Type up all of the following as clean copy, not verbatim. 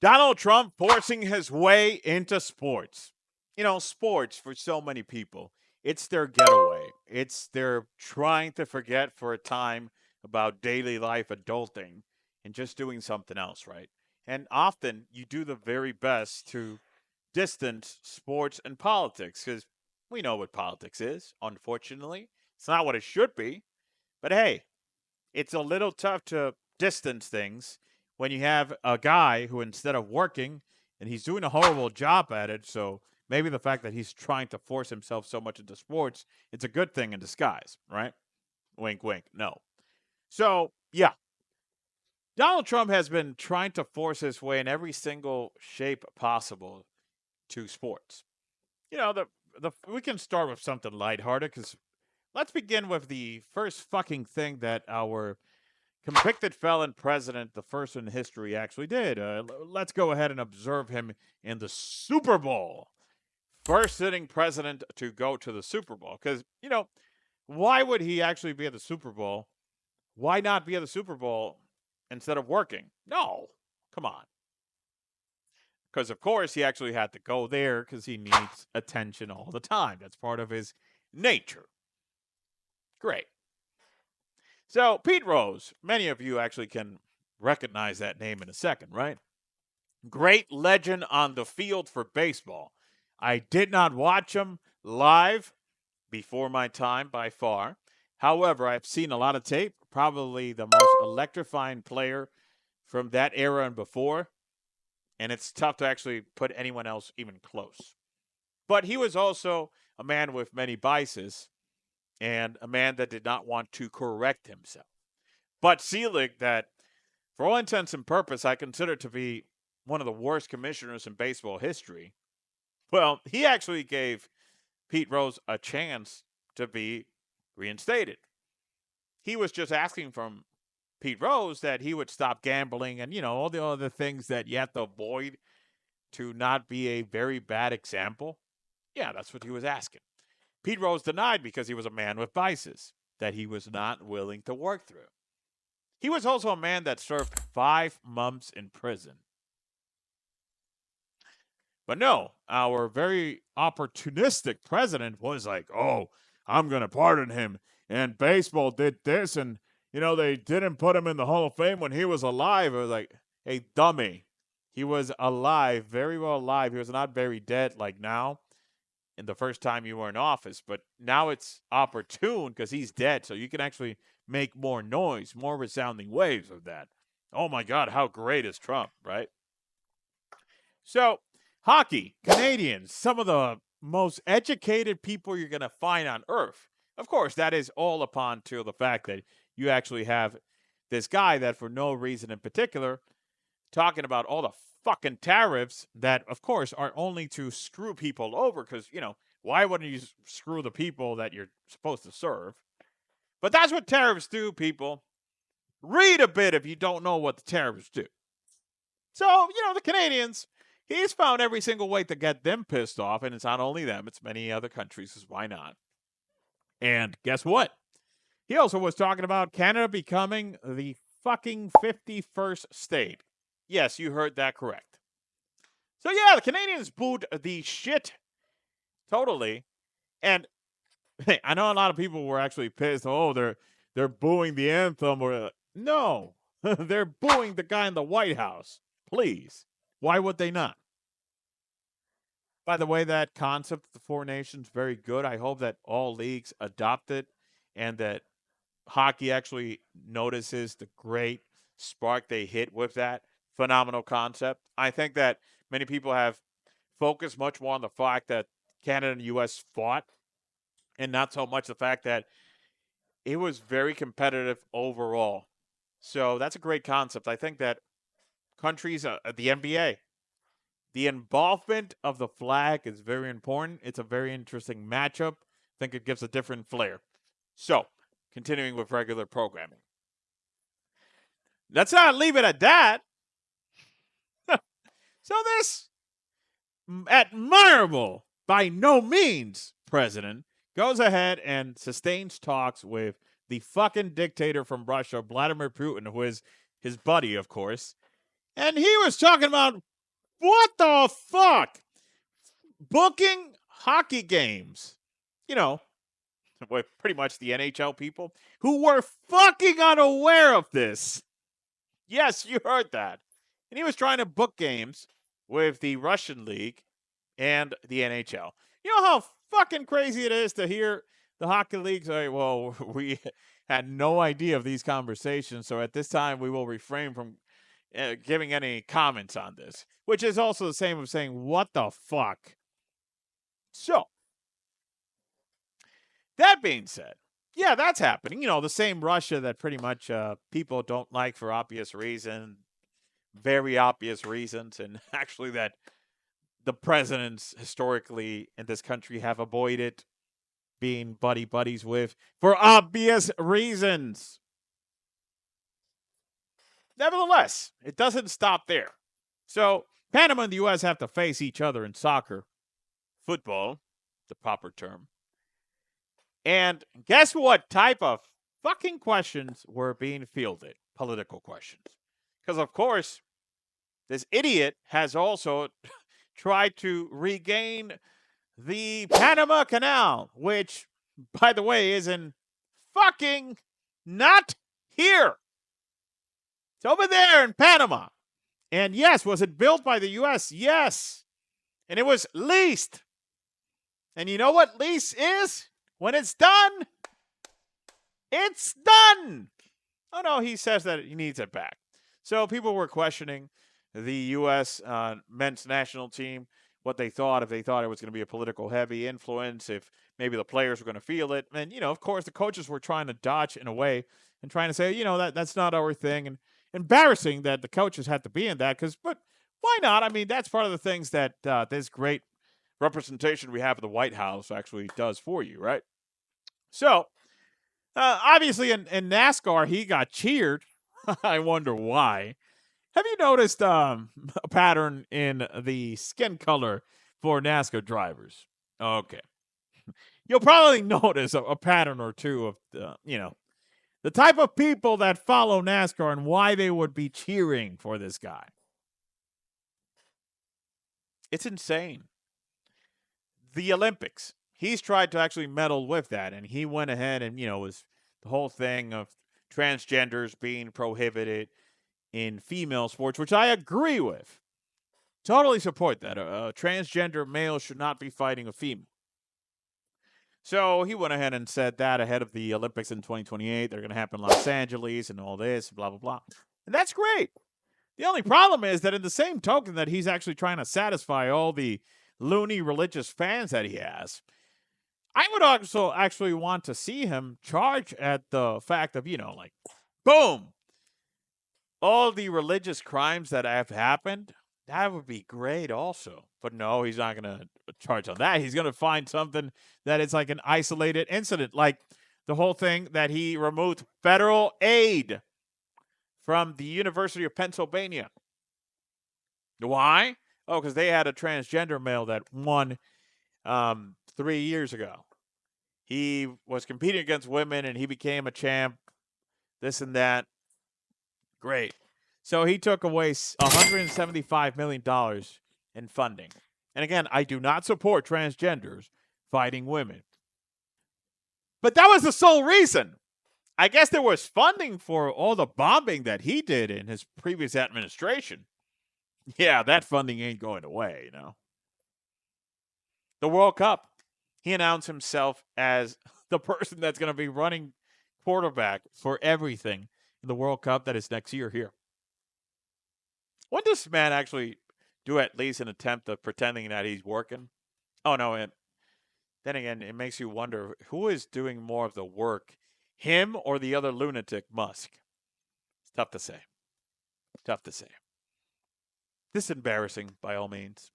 Donald Trump forcing his way into sports. You know, sports for so many people, it's their getaway. It's their trying to forget for a time about daily life, adulting, and just doing something else, right? And often you do the very best to distance sports and politics because we know what politics is, unfortunately. It's not what it should be. But hey, it's a little tough to distance things when you have a guy who, instead of working, and he's doing a horrible job at it, so maybe the fact that he's trying to force himself so much into sports, it's a good thing in disguise, right? Wink, wink. No. So, yeah, Donald Trump has been trying to force his way in every single shape possible to sports. You know, the we can start with something lighthearted because let's begin with the first fucking thing that our convicted felon president, the first in history, actually did. Let's go ahead and observe him in the Super Bowl. First sitting president to go to the Super Bowl. Because, you know, why would he actually be at the Super Bowl? Why not be at the Super Bowl instead of working? No, come on. Because, of course, he actually had to go there because he needs attention all the time. That's part of his nature. Great. So, Pete Rose, many of you actually can recognize that name in a second, right? Great legend on the field for baseball. I did not watch him live before my time by far. However, I've seen a lot of tape, probably the most electrifying player from that era and before, and it's tough to actually put anyone else even close. But he was also a man with many biases and a man that did not want to correct himself. But Selig, that for all intents and purpose, I consider to be one of the worst commissioners in baseball history. Well, he actually gave Pete Rose a chance to be reinstated. He was just asking from Pete Rose that he would stop gambling and, you know, all the other things that you have to avoid to not be a very bad example. Yeah, that's what he was asking. Pete Rose denied because he was a man with vices that he was not willing to work through. He was also a man that served 5 months in prison. But no, our very opportunistic president was like, oh, I'm going to pardon him. And baseball did this. And, you know, they didn't put him in the Hall of Fame when he was alive. It was like, hey, dummy. He was alive, very well alive. He was not very dead like now in the first time you were in office. But now it's opportune because he's dead. So you can actually make more noise, more resounding waves of that. Oh my God, how great is Trump, right? So, hockey, Canadians, some of the most educated people you're going to find on earth. Of course, that is all upon to the fact that you actually have this guy that, for no reason in particular, talking about all the fucking tariffs that, of course, are only to screw people over because, you know, why wouldn't you screw the people that you're supposed to serve? But that's what tariffs do, people. Read a bit if you don't know what the tariffs do. So, you know, the Canadians, he's found every single way to get them pissed off, and it's not only them, it's many other countries, because why not? And guess what? He also was talking about Canada becoming the fucking 51st state. Yes, you heard that correct. So, yeah, the Canadians booed the shit totally. And hey, I know a lot of people were actually pissed. Oh, they're booing the anthem. Or no, they're booing the guy in the White House. Please, why would they not? By the way, that concept of the four nations very good. I hope that all leagues adopt it, and that hockey actually notices the great spark they hit with that phenomenal concept. I think that many people have focused much more on the fact that Canada and the U.S. fought, and not so much the fact that it was very competitive overall. So that's a great concept. I think that countries, the NBA, the involvement of the flag is very important. It's a very interesting matchup. I think it gives a different flair. So, continuing with regular programming. Let's not leave it at that. So, this admirable, by no means, president goes ahead and sustains talks with the fucking dictator from Russia, Vladimir Putin, who is his buddy, of course. And he was talking about What the fuck? Booking hockey games. You know, with pretty much the NHL people who were fucking unaware of this. Yes, you heard that. And he was trying to book games with the Russian League and the NHL. You know how fucking crazy it is to hear the hockey league say, well, we had no idea of these conversations, so at this time we will refrain from giving any comments on this, which is also the same as saying, what the fuck? So, that being said, yeah, that's happening. You know, the same Russia that pretty much people don't like for obvious reason, very obvious reasons, and actually that the presidents historically in this country have avoided being buddies with for obvious reasons. Nevertheless, it doesn't stop there. So, Panama and the U.S. have to face each other in soccer, football, the proper term. And guess what type of fucking questions were being fielded? Political questions. Because, of course, this idiot has also tried to regain the Panama Canal, which, by the way, is in fucking not here. It's over there in Panama. And yes, was it built by the U.S.? Yes. And it was leased. And you know what lease is? When it's done, it's done. Oh, no, he says that he needs it back. So people were questioning the U.S. Men's national team, what they thought, if they thought it was going to be a political heavy influence, if maybe the players were going to feel it. And, you know, of course, the coaches were trying to dodge in a way and trying to say, you know, that's not our thing. And embarrassing that the coaches had to be in that but why not? I mean, that's part of the things that this great representation we have of the White House actually does for you, right? So, obviously in NASCAR, he got cheered. I wonder why. Have you noticed a pattern in the skin color for NASCAR drivers? Okay. You'll probably notice a pattern or two of, the type of people that follow NASCAR and why they would be cheering for this guy. It's insane. The Olympics. He's tried to actually meddle with that, and he went ahead and, was the whole thing of transgenders being prohibited in female sports, which I agree with. Totally support that. A transgender male should not be fighting a female. So he went ahead and said that ahead of the Olympics in 2028. They're going to happen in Los Angeles and all this, blah, blah, blah. And that's great. The only problem is that in the same token that he's actually trying to satisfy all the loony religious fans that he has, I would also actually want to see him charge at the fact of, boom, all the religious crimes that have happened. That would be great also. But no, he's not going to charge on that. He's going to find something that is like an isolated incident, like the whole thing that he removed federal aid from the University of Pennsylvania. Why? Oh, because they had a transgender male that won 3 years ago. He was competing against women and he became a champ, this and that. Great. So he took away $175 million in funding. And again, I do not support transgenders fighting women. But that was the sole reason. I guess there was funding for all the bombing that he did in his previous administration. Yeah, that funding ain't going away, The World Cup. He announced himself as the person that's going to be running quarterback for everything in the World Cup that is next year here. When does this man actually do at least an attempt of pretending that he's working? Oh, no. And then again, it makes you wonder who is doing more of the work, him or the other lunatic, Musk? It's tough to say. Tough to say. This is embarrassing by all means.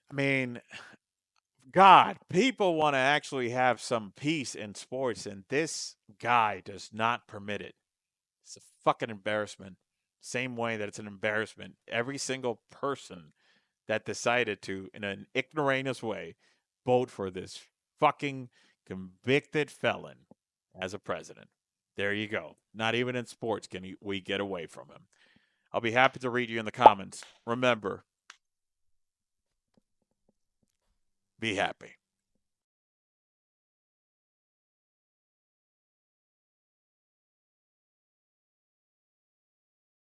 I mean, God, people want to actually have some peace in sports, and this guy does not permit it. It's a fucking embarrassment. Same way that it's an embarrassment. Every single person that decided to, in an ignoramus way, vote for this fucking convicted felon as a president. There you go. Not even in sports can we get away from him. I'll be happy to read you in the comments. Remember, be happy.